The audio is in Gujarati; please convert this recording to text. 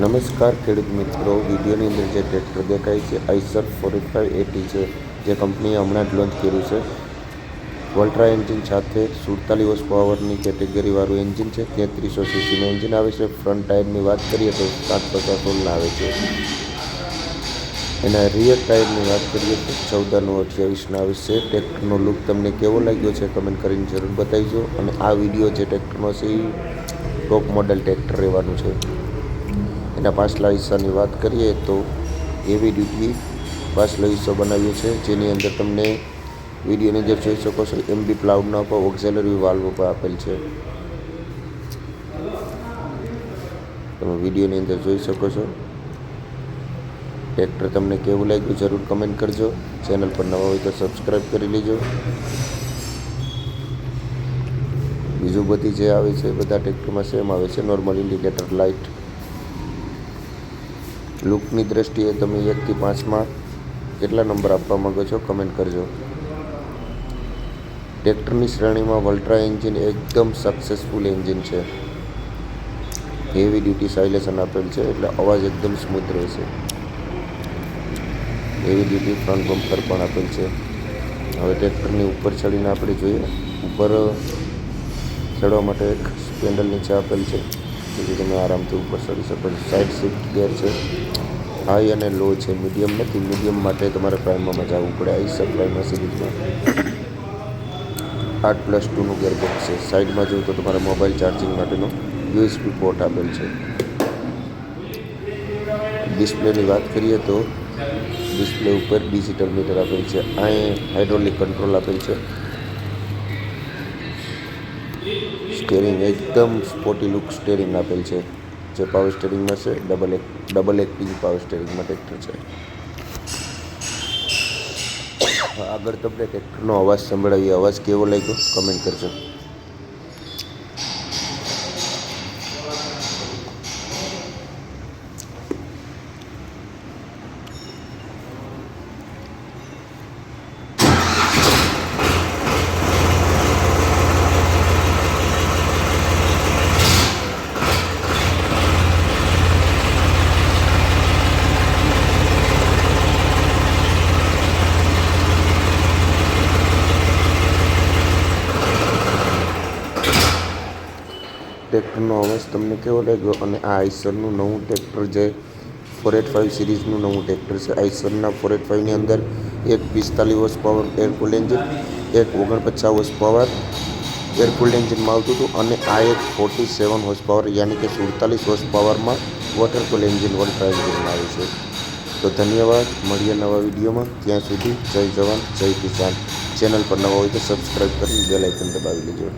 નમસ્કાર ખેડૂત મિત્રો, વિડીયોની અંદર જે ટ્રેક્ટર દેખાય છે આઈસર 4580 છે, જે કંપનીએ હમણાં જ લોન્ચ કર્યું છે. વલ્ટ્રા એન્જિન સાથે 47 હોર્સ પાવરની કેટેગરીવાળું એન્જિન છે. 3300 સીસીનું એન્જિન આવે છે. ફ્રન્ટ ટાયરની વાત કરીએ તો 750 આવે છે. એના રિયર ટાયરની વાત કરીએ તો 14/28 આવે છે. ટ્રેક્ટરનો લુક તમને કેવો લાગ્યો છે કમેન્ટ કરીને જરૂર બતાવજો. અને આ વિડીયો જે ટ્રેક્ટરનો છે એ ટોપ મોડલ ટ્રેક્ટર રહેવાનું છે. એના પાછલા હિસ્સાની વાત કરીએ તો હેવી ડ્યુટી પાછલો હિસ્સો બનાવ્યો છે, જેની અંદર તમને વિડીયોની અંદર જોઈ શકો છો એમબી પ્લાઉડનો ઓક્ઝિલરી વાલ્વ પર આપેલ છે. તમે વિડીયોની અંદર જોઈ શકો છો. ટ્રેક્ટર તમને કેવું લાગ્યું જરૂર કમેન્ટ કરજો. ચેનલ પર નવા હોય તો સબસ્ક્રાઈબ કરી લેજો. બીજું બધી જે આવે છે બધા ટ્રેક્ટરમાં સેમ આવે છે. Normal indicator light. લુકની દ્રષ્ટિએ તમે 1 થી 5માં કેટલા નંબર આપવા માંગો છો કમેન્ટ કરજો. ટ્રેક્ટરની શ્રેણીમાં વલ્ટ્રા એન્જિન એકદમ સક્સેસફુલ એન્જિન છે. હેવી ડ્યુટી સાયલેશન આપેલ છે એટલે અવાજ એકદમ સ્મૂથ રહેશે. હેવી ડ્યુટી ફ્રન્ટ બમ્પર પણ આપેલ છે. હવે ટ્રેક્ટરની ઉપર ચડીને આપણે જોઈએ. ઉપર ચડવા માટે એક સ્પેન્ડલ નીચે આપેલ છે, જેથી તમે આરામથી ઉપર ચડી શકો છો. સાઇડ શિફ્ટ ગિયર છે. હાઈ અને લો છે, મીડિયમ નથી. મીડિયમ માટે તમારે પ્રાઇમમાં જવું પડે. આઈસર પ્રાઇમા સિરીઝમાં 8+2નું ગિયરબોક્સ છે. સાઈડમાં જોઈએ તો તમારે મોબાઈલ ચાર્જિંગ માટેનો USB પોર્ટ આપેલ છે. ડિસ્પ્લેની વાત કરીએ તો ડિસ્પ્લે ઉપર ડિજિટલ મીટર આપેલ છે. અહીં હાઇડ્રોલિક કંટ્રોલ આપેલ છે. સ્ટેરિંગ એકદમ સ્પોર્ટી લુક સ્ટેરિંગ આપેલ છે, જે પાવર સ્ટેરિંગમાં છે. ડબલ એક્ટિંગ પાવર સ્ટેરિંગમાં ટ્રેક્ટર છે. આગળ તમને ટ્રેક્ટરનો અવાજ સંભળાવીએ. અવાજ કેવો લાગ્યો કમેન્ટ કરજો. ટ્રેક્ટરનો અવાજ તમને કેવો લાગ્યો? અને આ આઈસરનું નવું ટ્રેક્ટર જે 485 સિરીઝનું નવું ટ્રેક્ટર છે. આઈસરના 485ની અંદર એક 45 હોર્સ પાવર એરકુલ એન્જિન, એક 49 હોર્સ પાવર એરકુલ એન્જિનમાં આવતું હતું, અને આ એક 47 હોર્સ પાવર યાની કે 47 હોર્સ પાવરમાં વોટરકુલ એન્જિન વલ્ટ્રા એન્જિનમાં આવે છે. તો ધન્યવાદ. મળીએ નવા વિડીયોમાં. ત્યાં સુધી જય જવાન જય કિસાન. ચેનલ પર નવા હોય તો સબસ્ક્રાઈબ કરી બેલ આઇકન દબાવી લેજો.